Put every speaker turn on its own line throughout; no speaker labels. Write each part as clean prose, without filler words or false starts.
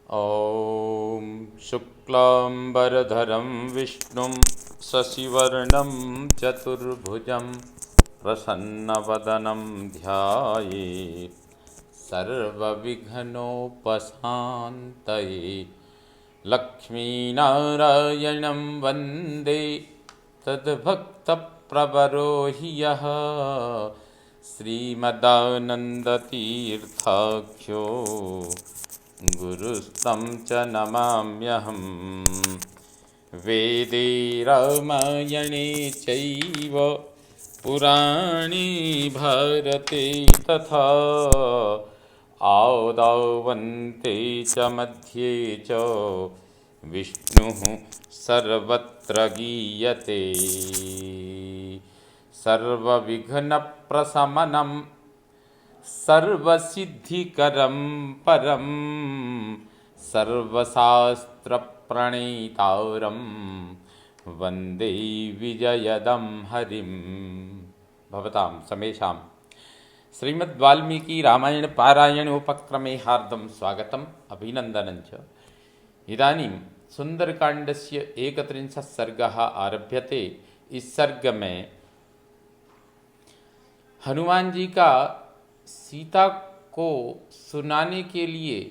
ॐ शुक्लाम्बरधरं विष्णुं शशिवर्णं चतुर्भुजं प्रसन्नवदनं ध्यायेत् सर्वविघ्नोपशान्तये। लक्ष्मीनारायणं वन्दे तद्भक्तप्रवरो हि यः श्रीमदानन्दतीर्थाख्यो गुरुस्तं च नमाम्यहम्। वेदे रामायणे चैव पुराणे भारते तथा आदावन्ते च मध्ये च विष्णुः सर्वत्र गीयते। सर्वविघ्नप्रशमनं सर्वसिद्धिकरं परं सर्वशास्त्रप्रणेतारं वन्दे विजयदं हरिं। भवतां समेषां श्रीमद्वाल्मीकि रामायण पारायण उपक्रमे हार्दं स्वागतम् अभिनन्दनं च। इदानीं सुन्दरकाण्डस्य 31 सर्गः आरभ्यते। इस सर्ग में हनुमान जी का सीता को सुनाने के लिए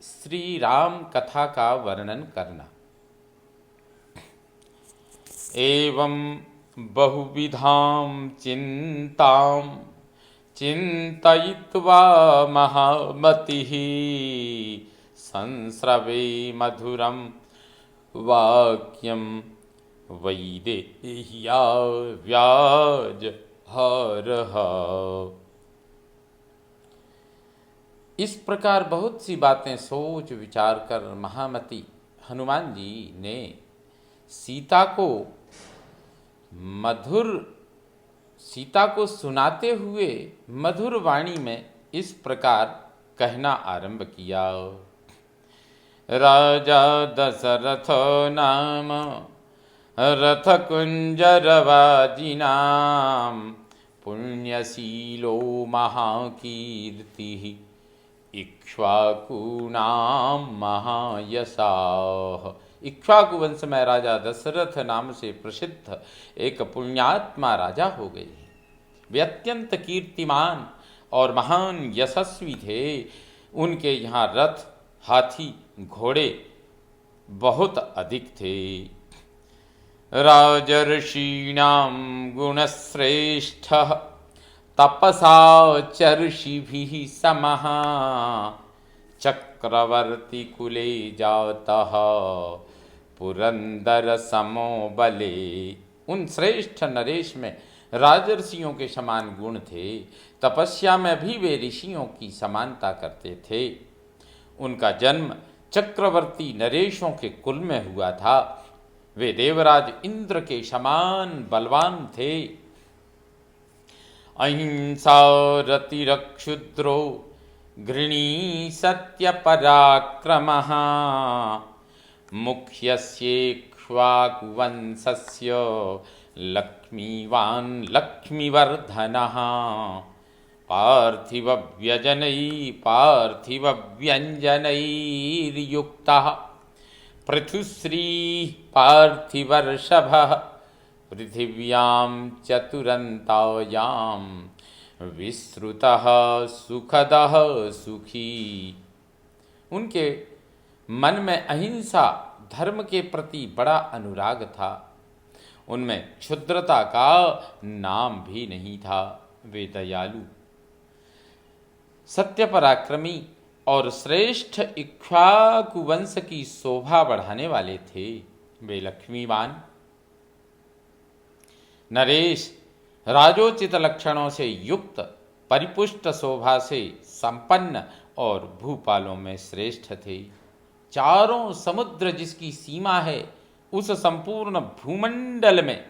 श्री राम कथा का वर्णन करना। एवं बहुविधां चिंतां चिंतयित्वा महामतिः संस्रवे मधुरं वाक्यं वैदेह्या व्याजहरः। इस प्रकार बहुत सी बातें सोच विचार कर महामती हनुमान जी ने सीता को सुनाते हुए मधुर वाणी में इस प्रकार कहना आरंभ किया। राजा दशरथ नाम रथकुंजरवाजिनां पुण्यशीलो महाकीर्तिः इक्ष्वाकूनां महायशाः। इक्ष्वाकु वंश में राजा दशरथ नाम से प्रसिद्ध एक पुण्यात्मा राजा हो गए हैं। वे अत्यंत कीर्तिमान और महान यशस्वी थे। उनके यहाँ रथ, हाथी, घोड़े बहुत अधिक थे। राजर्षीणां गुणश्रेष्ठः तपसा चर्षिभिः समः चक्रवर्ती कुले जातः पुरंदर समो बले। उन श्रेष्ठ नरेश में राजर्षियों के समान गुण थे। तपस्या में भी वे ऋषियों की समानता करते थे। उनका जन्म चक्रवर्ती नरेशों के कुल में हुआ था। वे देवराज इंद्र के समान बलवान थे। अहिंसा रतिरक्षुद्रो घृणी सत्य पराक्रमः मुख्यस्येक्ष्वाकुवंशस्य लक्ष्मीवान् लक्ष्मीवर्धनः। पार्थिवव्यंजनैर्युक्तः पृथुश्रीः पार्थिवर्षभः पृथिव्यां चतुरन्तायां विश्रुतः सुखदः सुखी। उनके मन में अहिंसा धर्म के प्रति बड़ा अनुराग था। उनमें क्षुद्रता का नाम भी नहीं था। वे दयालु, सत्य पराक्रमी और श्रेष्ठ इक्ष्वाकु वंश की शोभा बढ़ाने वाले थे। वे लक्ष्मीवान नरेश, राजोचित लक्षणों से युक्त, परिपुष्ट शोभा से संपन्न और भूपालों में श्रेष्ठ थे। चारों समुद्र जिसकी सीमा है, उस संपूर्ण भूमंडल में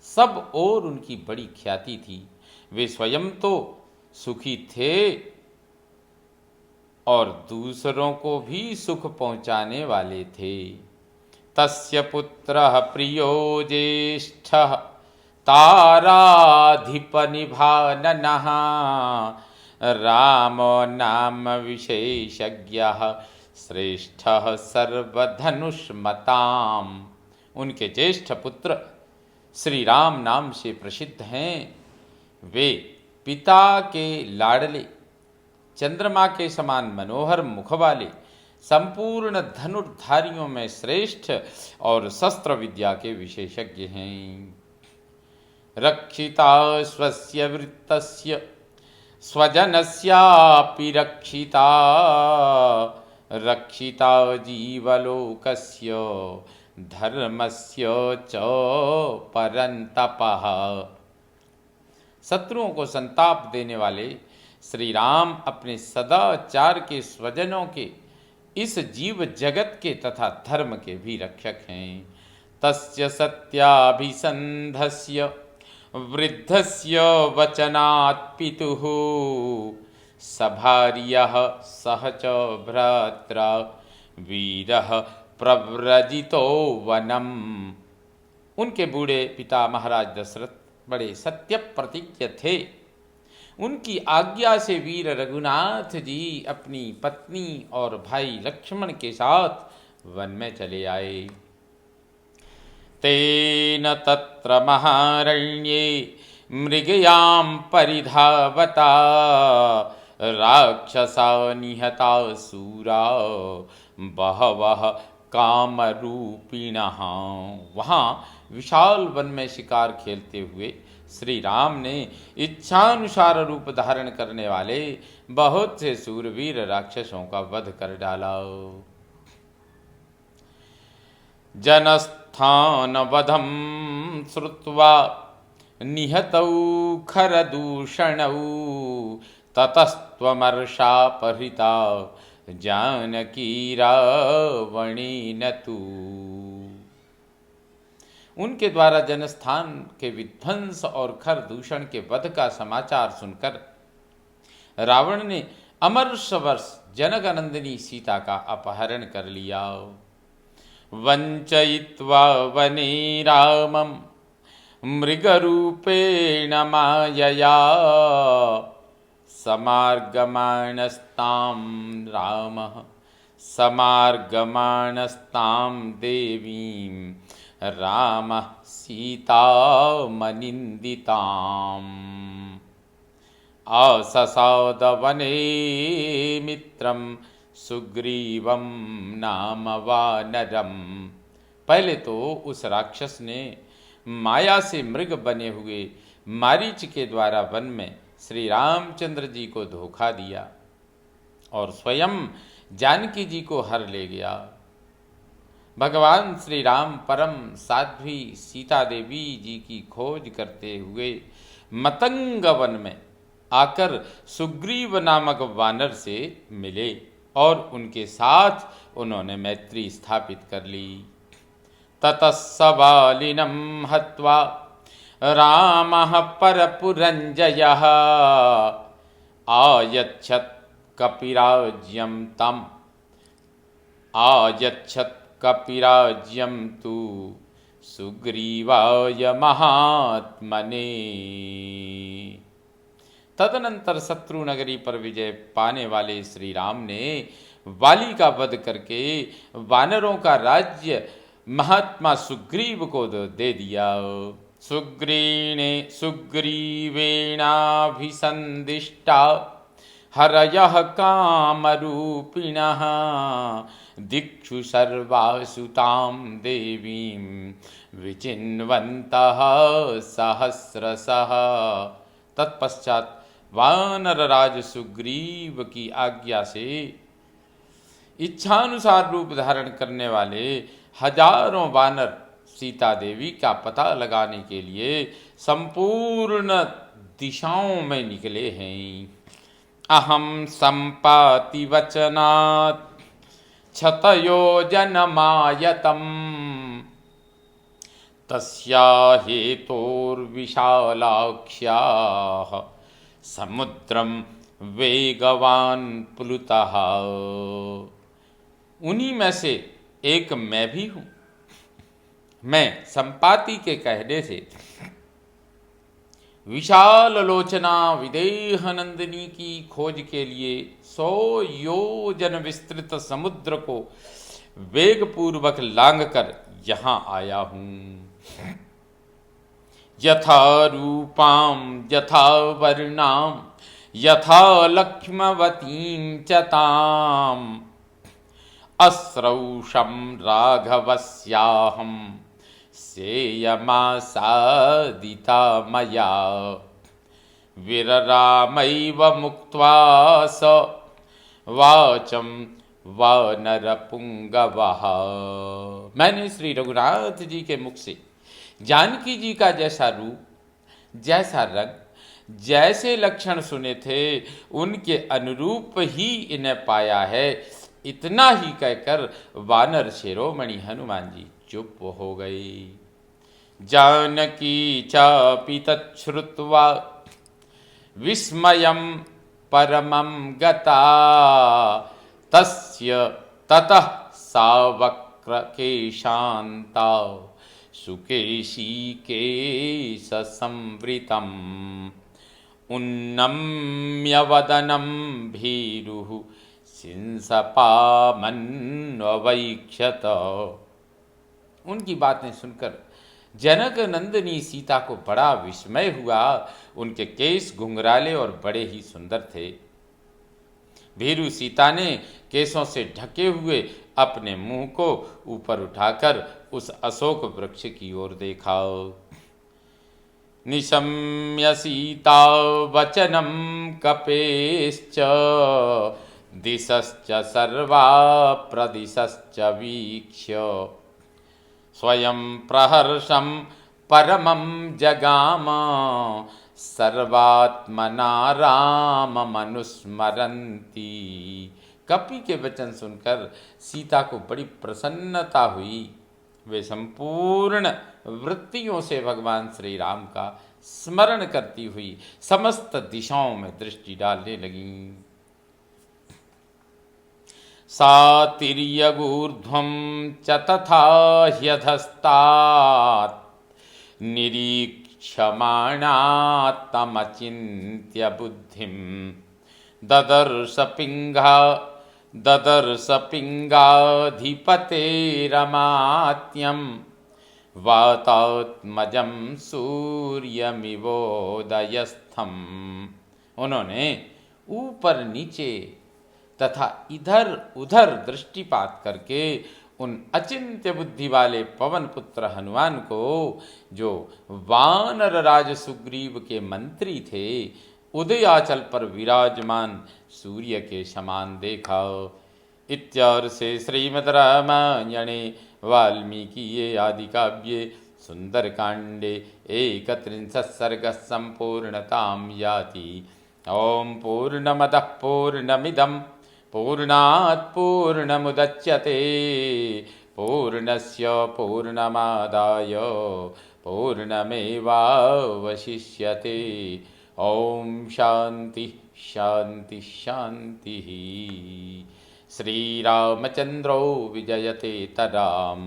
सब ओर उनकी बड़ी ख्याति थी। वे स्वयं तो सुखी थे और दूसरों को भी सुख पहुंचाने वाले थे। तस्य पुत्रः प्रियो ज्येष्ठः ताराधिपनिभाननः रामो नाम विशेषज्ञः श्रेष्ठ सर्वधनुष्मताम। उनके ज्येष्ठ पुत्र श्री राम नाम से प्रसिद्ध हैं। वे पिता के लाडले, चंद्रमा के समान मनोहर मुख वाले, संपूर्ण धनुर्धारियों में श्रेष्ठ और शस्त्र विद्या के विशेषज्ञ हैं। रक्षिता स्वस्य वृत्तस्य स्वजनस्यापि रक्षिता, रक्षिता जीवलोकस्य धर्मस्य च परंतपः। शत्रुओं को संताप देने वाले श्री राम अपने सदाचार के स्वजनों के, इस जीव जगत के तथा धर्म के भी रक्षक हैं। तस्य सत्याभिसंधस्य वृद्धस्य वचनात् पितुः, सभार्यः सह च भ्रात्रा वीरः प्रव्रजितो वनम। उनके बूढ़े पिता महाराज दशरथ बड़े सत्य प्रतिज्ञ थे। उनकी आज्ञा से वीर रघुनाथ जी अपनी पत्नी और भाई लक्ष्मण के साथ वन में चले आए। तेन तत्र महारण्ये मृगयां परिधावता, राक्षसा निहता सूरा बहवः कामरूपिणः। वहाँ विशाल वन में शिकार खेलते हुए श्री राम ने इच्छानुसार रूप धारण करने वाले बहुत से सूरवीर राक्षसों का वध कर डाला। जनस्थान वधम श्रुत्वा निहतौ खरदूषणौ, ततस्त्वमर्षापहृता जानकी रावणेन तु। उनके द्वारा जनस्थान के विध्वंस और खर दूषण के वध का समाचार सुनकर रावण ने अमरसवर्ष जनकनंदिनी सीता का अपहरण कर लिया। वंचयित्वा वने रामं मृगरूपेण मायया, समार्गमाणस्तां रामः समार्गमाणस्तां देवीं रामः सीतामनिन्दिताम्। अससाद वने मित्रं सुग्रीवं नाम वानरम। पहले तो उस राक्षस ने माया से मृग बने हुए मारीच के द्वारा वन में श्री रामचंद्र जी को धोखा दिया और स्वयं जानकी जी को हर ले गया। भगवान श्री राम परम साध्वी सीता देवी जी की खोज करते हुए मतंग वन में आकर सुग्रीव नामक वानर से मिले और उनके साथ उन्होंने मैत्री स्थापित कर ली। ततः सबालिनं हत्वा रामः परपुरंजयः, आयच्छत् कपिराज्यं तम् आयच्छत् कपिराज्यं तु सुग्रीवाय महात्मने। तदनंतर शत्रु नगरी पर विजय पाने वाले श्री राम ने वाली का वध करके वानरों का राज्य महात्मा सुग्रीव को दे दिया। सुग्रीवेणाभिसंदिष्टा हरयः कामरूपिणः, दिक्षु सर्वासु तां देवीं विचिन्वन्तः सहस्रशः। तत्पश्चात वानर राज सुग्रीव की आज्ञा से इच्छानुसार रूप धारण करने वाले हजारों वानर सीता देवी का पता लगाने के लिए संपूर्ण दिशाओं में निकले हैं। अहम संपाति वचनात् क्षतयोजनमायतम्, तस्या हेतोर्विशालाक्ष्याः समुद्रम वेगवान प्लुतः। उन्हीं में से एक मैं भी हूँ। मैं संपाति के कहने से विशाल लोचना विदेह नंदिनी की खोज के लिए 100 योजन विस्तृत समुद्र को वेगपूर्वक लांघकर यहाँ आया हूँ। यथा रूपां यथा वर्णां यथा लक्ष्मवतीं च ताम् अस्रौषं राघवस्याहं सेयमासादिता मया विररामैव मुक्त्वा स वाचं वानरपुंगवः। मैंने श्री रघुनाथ जी के मुख से जानकी जी का जैसा रूप, जैसा रंग, जैसे लक्षण सुने थे उनके अनुरूप ही इन्हें पाया है। इतना ही कहकर वानर शिरोमणि हनुमान जी चुप हो गए। जानकी चापि तच्छ्रुत्वा विस्मयं परमं गता तस्य ततः सा वक्रकेशान्ता सुकेशिकेशसंवृतम् उन्नम्य वदनं भीरुः सिंसपामन्वैक्षत। उनकी बातें सुनकर जनक नंदिनी सीता को बड़ा विस्मय हुआ। उनके केश घुंघराले और बड़े ही सुंदर थे। भीरु सीता ने केशों से ढके हुए अपने मुंह को ऊपर उठाकर उस अशोक वृक्ष की ओर देखा। निशम्य सीता वचनं कपेश्च दिशश्च सर्वा प्रदिशश्च वीक्ष्य स्वयं प्रहर्षं परमं जगाम सर्वात्मना राममनुस्मरन्ती। कपि के वचन सुनकर सीता को बड़ी प्रसन्नता हुई। वे संपूर्ण वृत्तियों से भगवान श्री राम का स्मरण करती हुई समस्त दिशाओं में दृष्टि डालने लगीं। सातिर्यगूर्ध्वं च तथा ह्यधस्तात् निरीक्षमाणा तमचिन्त्य बुद्धिं ददर्श पिङ्गाधिपतेरमात्यं वातात्मजं सूर्यमिवोदयस्थम्। उन्होंने ऊपर नीचे तथा इधर उधर दृष्टिपात करके उन अचिंत्य बुद्धि वाले पवन पुत्र हनुमान को, जो वानर राज सुग्रीव के मंत्री थे, उदयाचल पर विराजमान सूर्य के समान देखा। इत्यार्षे श्रीमद् रामायणे वाल्मीकिये आदि काव्ये सुंदरकांडे 31 सर्गः संपूर्णतां याति। ओम पूर्णमदः पूर्णमिदं पूर्णात् पूर्णमुदच्यते पूर्णस्य पूर्णमादाय पूर्णमेवावशिष्यते। ओम शांति शांति शांति। श्रीरामचंद्रो विजयते तराम।